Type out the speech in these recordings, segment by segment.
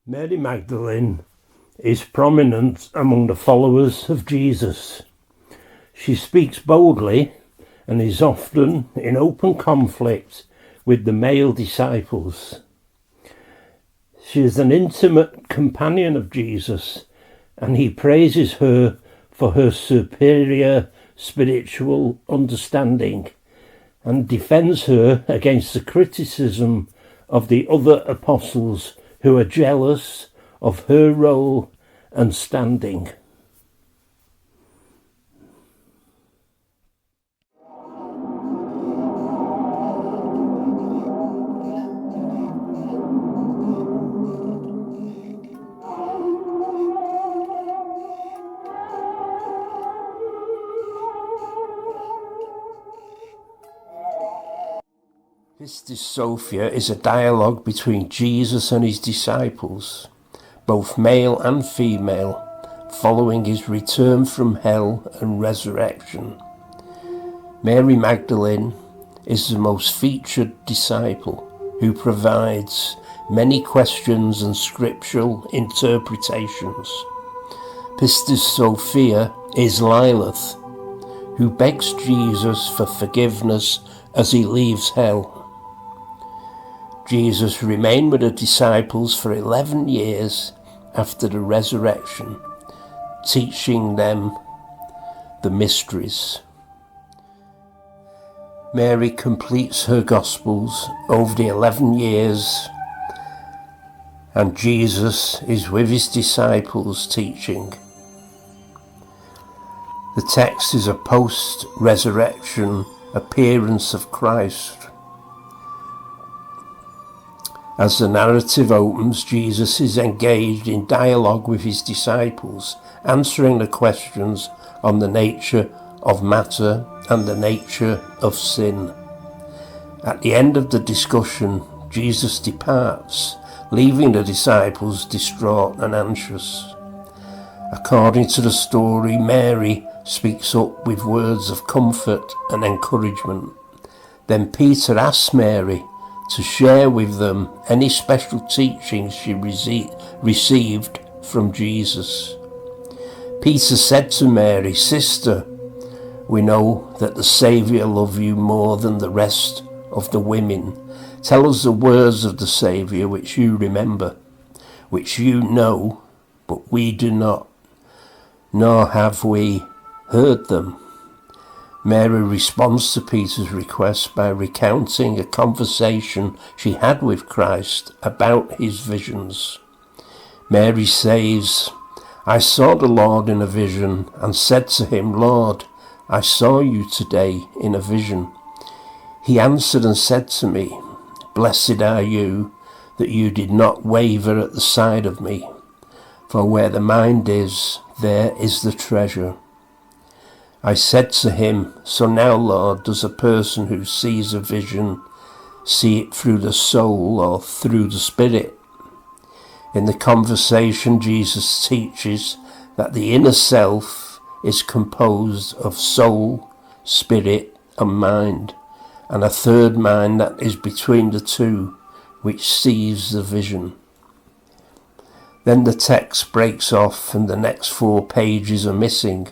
Mary Magdalene is prominent among the followers of Jesus. She speaks boldly and is often in open conflict with the male disciples. She is an intimate companion of Jesus, and he praises her for her superior spiritual understanding and defends her against the criticism of the other apostles who are jealous of her role and standing. Pistis Sophia is a dialogue between Jesus and his disciples, both male and female, following his return from hell and resurrection. Mary Magdalene is the most featured disciple who provides many questions and scriptural interpretations. Pistis Sophia is Lilith, who begs Jesus for forgiveness as he leaves hell. Jesus remained with the disciples for 11 years after the resurrection, teaching them the mysteries. Mary completes her Gospels over the 11 years, and Jesus is with his disciples teaching. The text is a post-resurrection appearance of Christ. As the narrative opens, Jesus is engaged in dialogue with his disciples, answering the questions on the nature of matter and the nature of sin. At the end of the discussion, Jesus departs, leaving the disciples distraught and anxious. According to the story, Mary speaks up with words of comfort and encouragement. Then Peter asks Mary to share with them any special teachings she received from Jesus. Peter said to Mary, "Sister, we know that the Saviour loved you more than the rest of the women. Tell us the words of the Saviour which you remember, which you know, but we do not, nor have we heard them." Mary responds to Peter's request by recounting a conversation she had with Christ about his visions. Mary says, "I saw the Lord in a vision and said to him, 'Lord, I saw you today in a vision.' He answered and said to me, 'Blessed are you that you did not waver at the sight of me, for where the mind is, there is the treasure.' I said to him, 'So now, Lord, does a person who sees a vision see it through the soul or through the spirit?'" In the conversation, Jesus teaches that the inner self is composed of soul, spirit, and mind, and a third mind that is between the two, which sees the vision. Then the text breaks off and the next 4 pages are missing.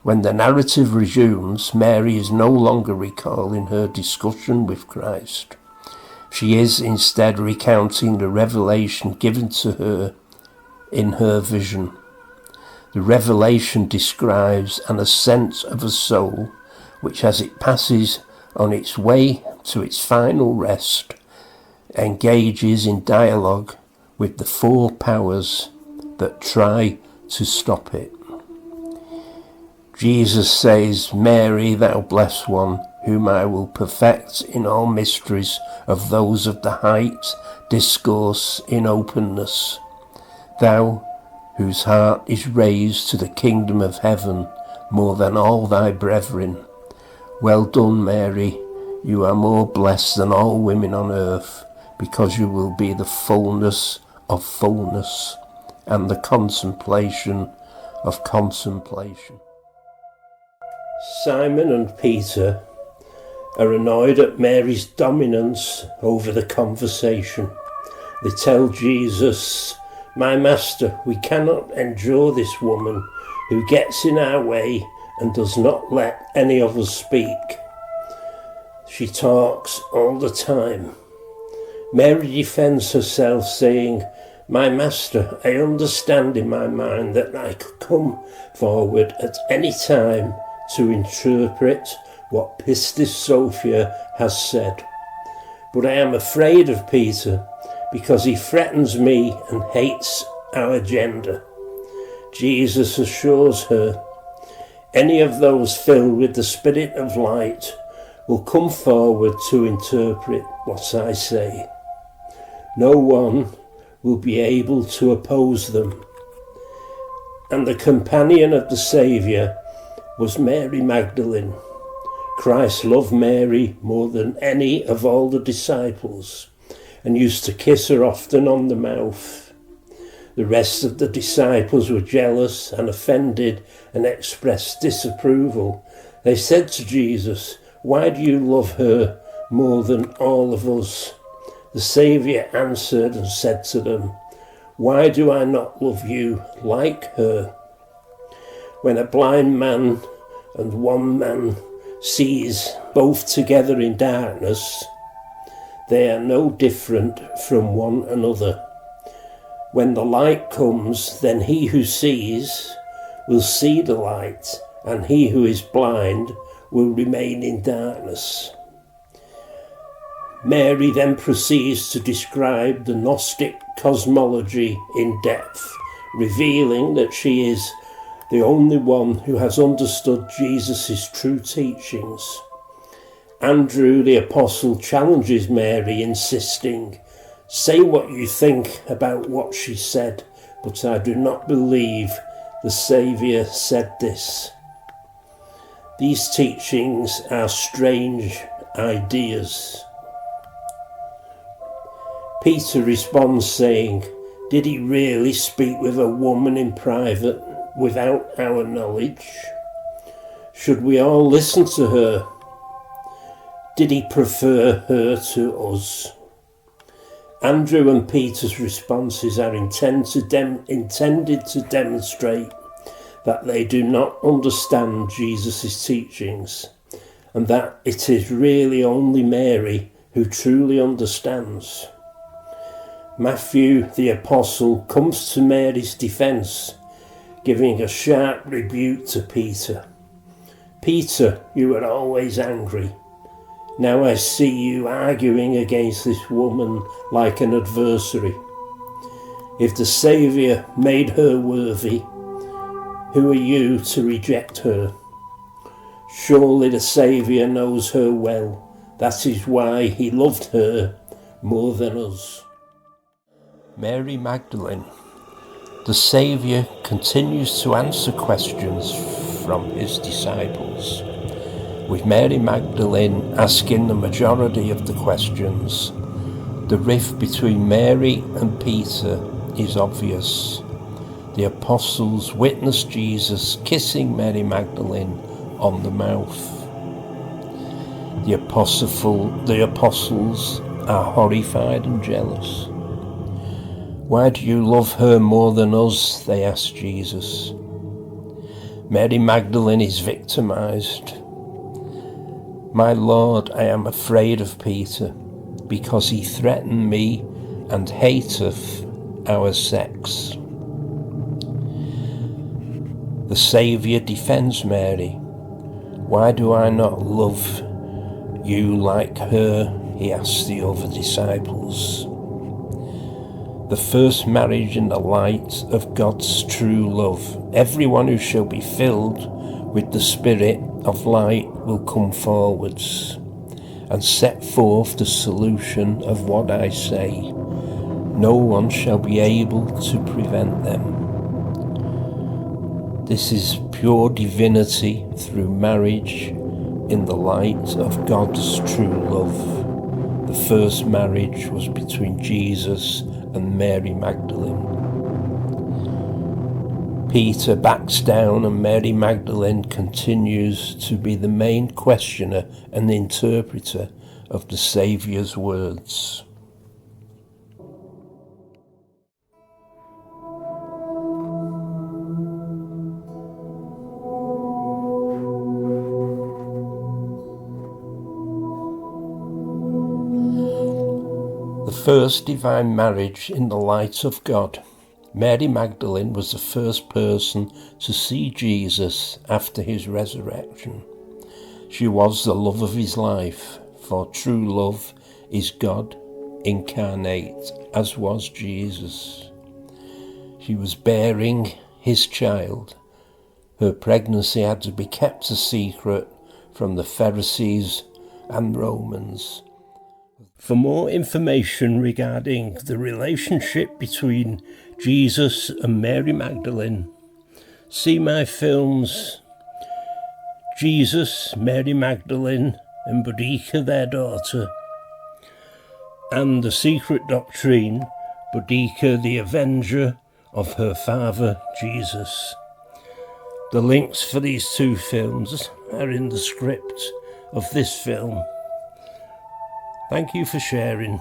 When the narrative resumes, Mary is no longer recalling her discussion with Christ. She is instead recounting the revelation given to her in her vision. The revelation describes an ascent of a soul which, as it passes on its way to its final rest, engages in dialogue with the 4 powers that try to stop it. Jesus says, "Mary, thou blessed one, whom I will perfect in all mysteries of those of the height, discourse in openness. Thou, whose heart is raised to the kingdom of heaven more than all thy brethren. Well done, Mary, you are more blessed than all women on earth, because you will be the fullness of fullness and the contemplation of contemplation." Simon and Peter are annoyed at Mary's dominance over the conversation. They tell Jesus "My master, we cannot endure this woman who gets in our way and does not let any of us speak. She talks all the time." Mary defends herself, saying, "My master, I understand in my mind that I could come forward at any time to interpret what Pistis Sophia has said. But I am afraid of Peter because he threatens me and hates our agenda." Jesus assures her, "Any of those filled with the Spirit of light will come forward to interpret what I say. No one will be able to oppose them." And the companion of the Saviour was Mary Magdalene. Christ loved Mary more than any of all the disciples and used to kiss her often on the mouth. The rest of the disciples were jealous and offended and expressed disapproval. They said to Jesus, "Why do you love her more than all of us?" The Saviour answered and said to them, "Why do I not love you like her? When a blind man and one man sees both together in darkness, they are no different from one another. When the light comes, then he who sees will see the light, and he who is blind will remain in darkness." Mary then proceeds to describe the Gnostic cosmology in depth, revealing that she is the only one who has understood Jesus' true teachings. Andrew the Apostle challenges Mary, insisting, "Say what you think about what she said, but I do not believe the Saviour said this." These teachings are strange ideas. Peter responds saying, "Did he really speak with a woman in private without our knowledge? Should we all listen to her? Did he prefer her to us?" Andrew and Peter's responses are intended to demonstrate that they do not understand Jesus' teachings, and that it is really only Mary who truly understands. Matthew the Apostle comes to Mary's defence, giving a sharp rebuke to Peter. "Peter, you are always angry. Now I see you arguing against this woman like an adversary. If the Saviour made her worthy, who are you to reject her? Surely the Saviour knows her well. That is why he loved her more than us." Mary Magdalene. The Saviour continues to answer questions from his disciples, with Mary Magdalene asking the majority of the questions. The rift between Mary and Peter is obvious. The apostles witness Jesus kissing Mary Magdalene on the mouth. The apostles are horrified and jealous. "Why do you love her more than us?" they ask Jesus. Mary Magdalene is victimized. "My Lord, I am afraid of Peter, because he threatened me and hateth our sex." The Saviour defends Mary. "Why do I not love you like her?" he asks the other disciples. The first marriage in the light of God's true love. Everyone who shall be filled with the Spirit of light will come forwards and set forth the solution of what I say. No one shall be able to prevent them. This is pure divinity through marriage in the light of God's true love. The first marriage was between Jesus and Mary Magdalene. Peter backs down and Mary Magdalene continues to be the main questioner and interpreter of the Saviour's words. First divine marriage in the light of God. Mary Magdalene was the first person to see Jesus after his resurrection. She was the love of his life, for true love is God incarnate, as was Jesus. She was bearing his child. Her pregnancy had to be kept a secret from the Pharisees and Romans. For more information regarding the relationship between Jesus and Mary Magdalene, see my films Jesus, Mary Magdalene and Boudica their daughter, and The Secret Doctrine, Boudica the Avenger of her father Jesus. The links for these two films are in the script of this film. Thank you for sharing.